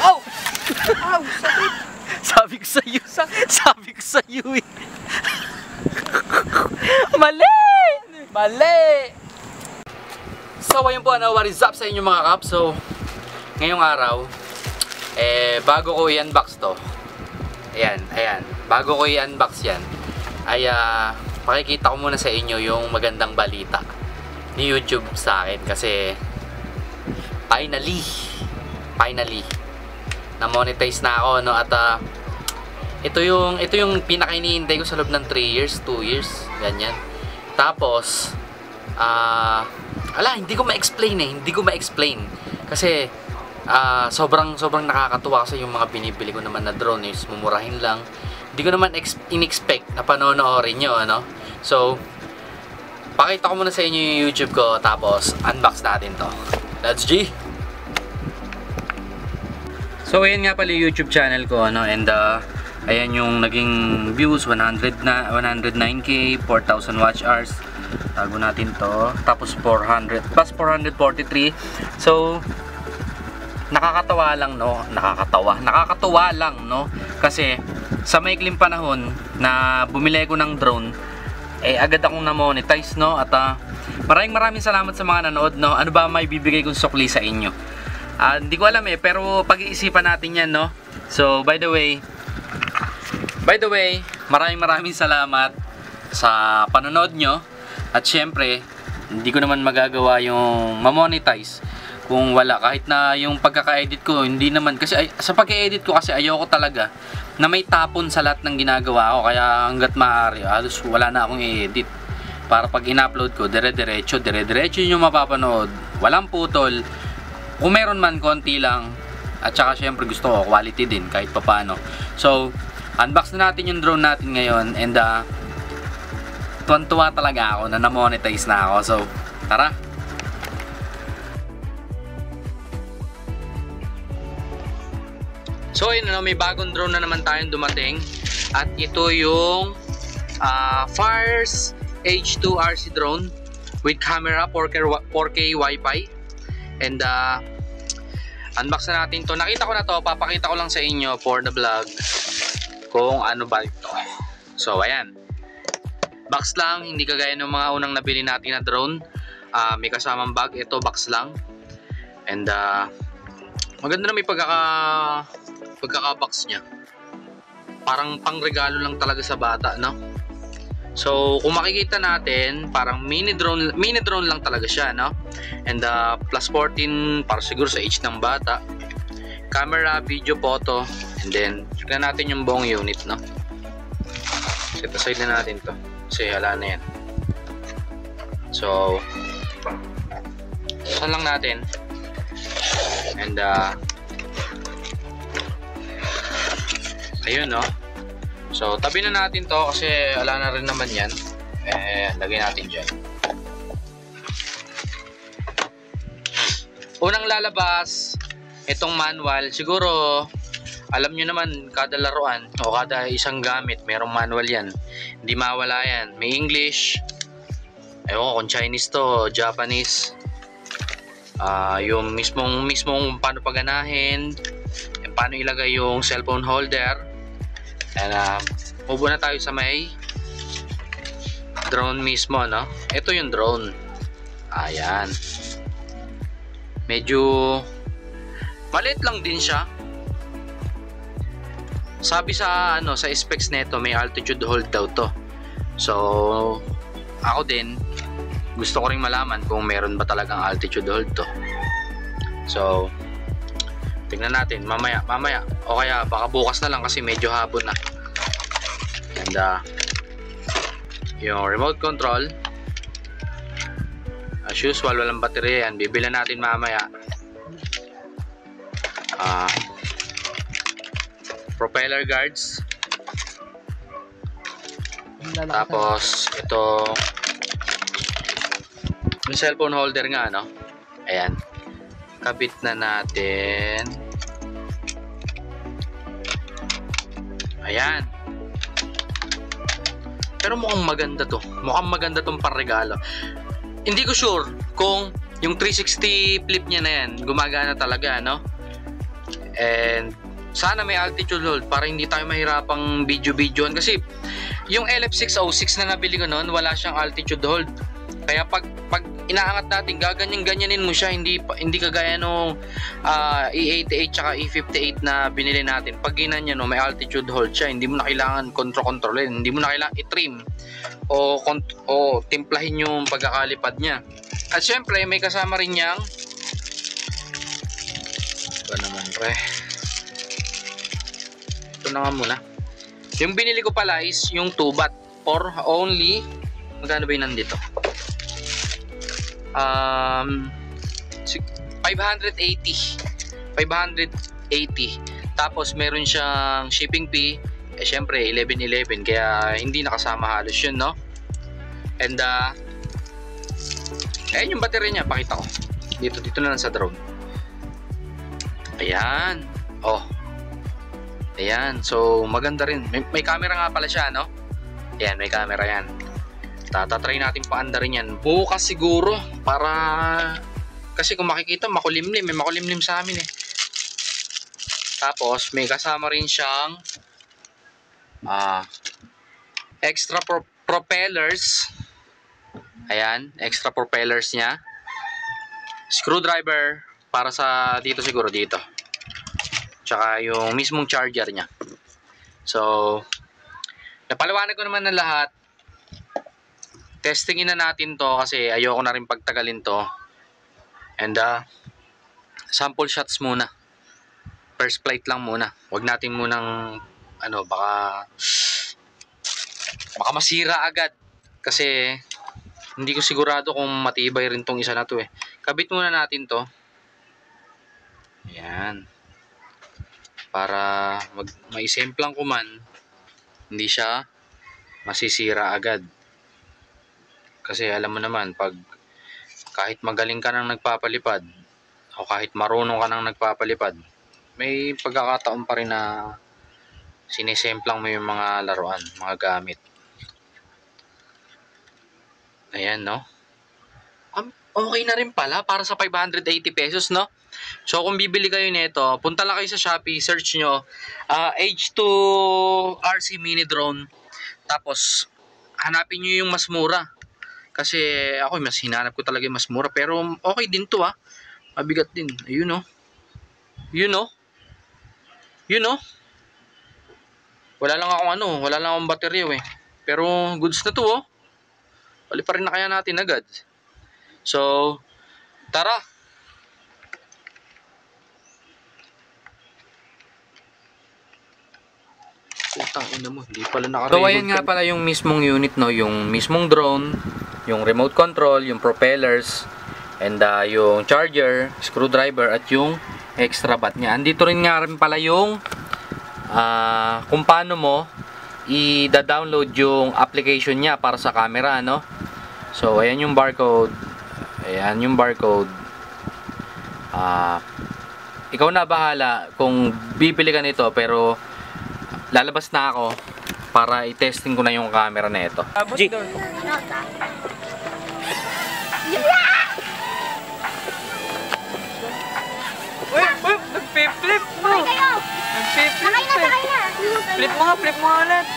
Ow! Ow! Sakit! Sabi ko sa'yo. Sabi ko sa'yo eh. Mali! Mali! So ayun po, what is up sa inyo mga kap? So, ngayong araw, bago ko i-unbox to, ayan, bago ko i-unbox yan, ay pakikita ko muna sa inyo yung magandang balita ni YouTube sa akin kasi finally na-monetize na ako, no? At ito yung pinaka-iniintay ko sa loob ng 3 years, 2 years, ganyan. Tapos hindi ko ma-explain kasi sobrang nakakatuwa kasi yung mga binibili ko naman na drone is mumurahin lang. Hindi ko naman in-expect na panonoorin nyo, ano? So, pakita ko muna sa inyo yung YouTube ko, tapos unbox natin to. Let's G! So, ayan nga pala yung YouTube channel ko, ano? And, ayan yung naging views, 109k, 4,000 watch hours. Tago natin to. Tapos 443. So, nakakatawa lang, no? Nakakatuwa lang, no? Kasi, sa maikling panahon na bumili ko ng drone, agad akong na-monetize, no? At maraming salamat sa mga nanood, no? Ano ba may bibigay kong sukli sa inyo? Hindi ko alam pero pag-iisipan natin yan, no? So, by the way, maraming salamat sa panonood nyo. At syempre, hindi ko naman magagawa yung ma-monetize kung wala. Kahit na yung pagkaka-edit ko, hindi naman. Kasi sa pag-edit ko kasi ayoko talaga na may tapon sa lahat ng ginagawa ko. Kaya hanggat maaari, halos wala na akong i-edit. Para pag in-upload ko, dire-diretso yung mapapanood. Walang putol. Kung meron man, konti lang. At saka syempre gusto ko quality din kahit papano. So, unbox na natin yung drone natin ngayon. And tuwan-tuwa talaga ako na na-monetize na ako. So, tara! So, yun, may bagong drone na naman tayong dumating. At ito yung Fires H2 RC drone with camera, 4K Wi-Fi. And unbox na natin to. Nakita ko na to, papakita ko lang sa inyo for the vlog kung ano ba ito. So, ayan. Box lang, hindi kagaya ng mga unang nabili natin na drone. May kasamang bag, ito box lang. And maganda na may pagkaka-box niya. Parang pangregalo lang talaga sa bata, no? So, kung makikita natin, parang mini drone lang talaga siya, no? And plus 14 para siguro sa age ng bata. Camera, video, photo, and then tignan natin yung buong unit, no? Set aside na natin to kasi hala na yan. So, saan lang natin. And ayun, no? So, tabi na natin to kasi ala na rin naman yan. Lagay natin dyan. Unang lalabas, itong manual. Siguro, alam nyo naman, kada laruan o kada isang gamit, merong manual yan. Hindi mawala yan. May English. Ewan ko kung Chinese to, Japanese. Yung mismong paano paganahin, paano ilagay yung cellphone holder. And move na tayo sa may drone mismo, no? Ito yung drone. Ayan. Medyo maliit lang din siya. Sabi sa sa specs nito, may altitude hold daw to. So, ako din gusto ko ring malaman kung meron ba talagang altitude hold to. So, tingnan natin mamaya o kaya baka bukas na lang kasi medyo hapon na. And yung remote control, as usual, walang baterya yan. Bibilan natin mamaya. Propeller guards. Tapos ito yung cellphone holder nga, no? Ayan, kabit na natin. Ayan. Pero mukhang maganda to. Mukhang maganda tong panregalo. Hindi ko sure kung yung 360 flip niya na yan gumagana talaga, no? And sana may altitude hold para hindi tayo mahirapang video-videoan kasi yung LF606 na nabili ko noon wala siyang altitude hold. Kaya pag inaangat natin, gaganyan-ganyanin mo siya, hindi kagaya nung E88 tsaka E58 na binili natin. Pag ginanyan, no, may altitude hold siya, hindi mo na kailangan kontrolin, hindi mo na kailangan i-trim o timplahin yung pagkakalipad niya. At syempre, may kasama rin niyang ito naman pre. Ito na nga muna. Yung binili ko pala is yung 2 baht for only, magkano ba yun nandito? 580. Tapos meron siyang shipping fee. Eh syempre 11.11 kaya hindi nakasama halos yun, no? And ayun yung battery niya, pakita ko. Dito na lang sa drone. Ayan. Oh. Ayan. So maganda rin. May camera nga pala siya, no? Ayan, may camera yan. Tatatry natin paandarin yan bukas siguro para kasi kung makikita makulimlim, may makulimlim sa amin eh. Tapos may kasama rin siyang extra propellers. Ayan, extra propellers niya. Screwdriver para sa dito siguro dito. Tsaka yung mismong charger niya. So napaliwanag ko naman ng lahat. Testingin na natin to kasi ayoko na rin pagtagalin to. And sample shots muna. First flight lang muna. Huwag natin munang baka masira agad. Kasi hindi ko sigurado kung matibay rin tong isa na to eh. Kabit muna natin to. Ayan. Para maisemplang ko man, hindi siya masisira agad. Kasi alam mo naman, kahit magaling ka nang nagpapalipad o kahit marunong ka nang nagpapalipad, may pagkakataon pa rin na sinisemplang mo yung mga laruan, mga gamit. Ayan, no? Okay na rin pala para sa 580 pesos, no? So kung bibili kayo nito, punta lang kayo sa Shopee, search nyo H2 RC mini drone. Tapos hanapin nyo yung mas mura. Kasi ako mas hinanap ko talaga yung mas mura. Pero okay din to ah. Mabigat din. Ayun oh. Yun oh. Yun oh. Wala lang akong baterya eh. Pero goods na to oh. Pali pa rin na kaya natin agad. So, tara. Putang ina mo, hindi pala naka-reload. So ayan nga pala yung mismong unit, no, yung mismong drone, yung remote control, yung propellers, and yung charger, screwdriver at yung extra bat niya. Andito rin nga rin pala yung kung paano mo i-download yung application niya para sa camera, no? So ayan yung barcode. Ayan yung barcode. Ikaw na bahala kung bibili ka nito, pero lalabas na ako para i-testing ko na yung camera na ito. G. Uy, nagpi-flip mo. Nagpi-flip. Flip mo nga ulit.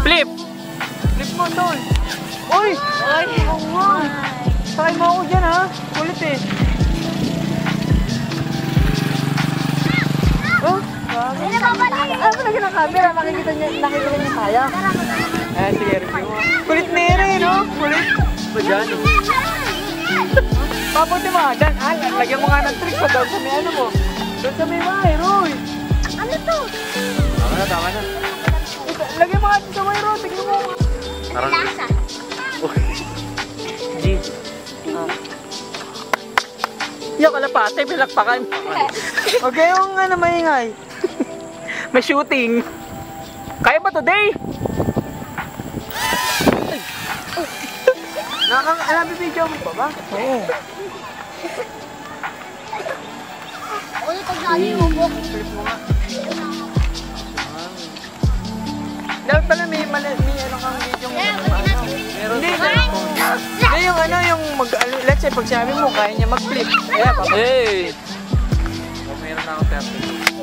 Flip. Flip mo, tol. Uy! Ay! Sakay mo ako dyan ha. Kulit eh. Oh? Ay, nababalik! Ano ba lagi ng camera? Nakikita niya kaya. Sige, review mo. Kulit Mary, no? Kulit. Ba dyan? Papunti mo, Dan. Lagyan mo nga ng trick pa doon sa may ano mo. Doon sa may bahay, Roy. Ano to? Tama na. Lagyan mo nga sa may Roy. Tignan mo. Lasa. G. Yung kalapate, pilakpakan. Okay, yung maingay. May shooting. Kaya ba today? Alam mo video mo pa ba? Oo. Uy, pag nali mo mo. Flip mo nga. Dapat pala may ano kang video mo. Hindi, yung let's say pag sinabi mo, kaya niya mag-flip. Kaya pa. Hey! meron na ako 32.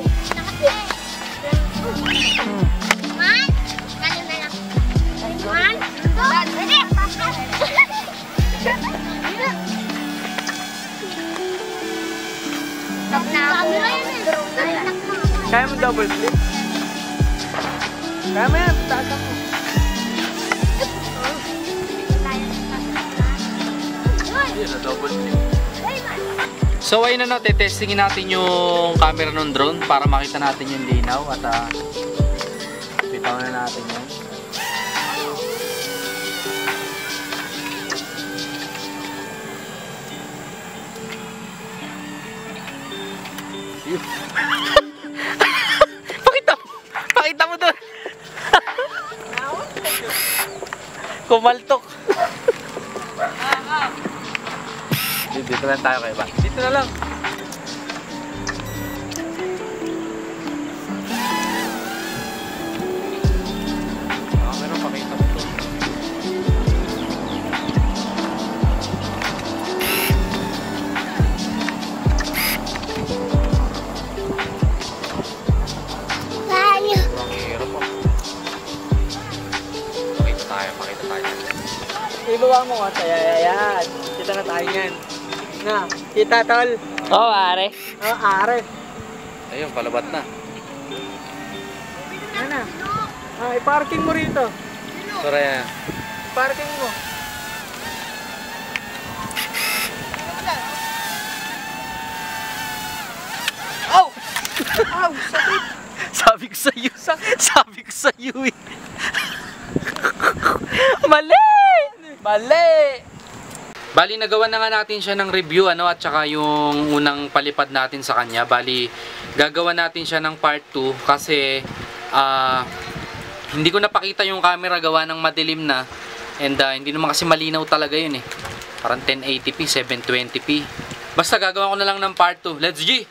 Kaya mo double flip? Kaya mo yan, taas mo. So ayun na, no, testingin natin yung camera ng drone para makita natin yung linaw at bitaw na natin yan. Pakita mo doon. Kumaltok. Dito lang tayo kay ba? Dito na lang. Meron pakita mo to. Pakita tayo. Ibaba mo nga tayo. Ayan. Kita na tayo yan. Na, kita tol. Oh, are. Oh, are. Ayun, palabat na. Ano? I-parking mo rito. Sorry yan. Parking mo. Oh! Ow! Sakit! Sabi ko sa iyo. Sabi ko sa iyo eh. Mali! Mali! Bali, nagawa na nga natin siya ng review, ano, at saka yung unang palipad natin sa kanya. Bali, gagawa natin siya ng part 2 kasi hindi ko napakita yung camera, gawa ng madilim na. And hindi naman kasi malinaw talaga yun eh. Parang 1080p, 720p. Basta gagawa ko na lang ng part 2. Let's G!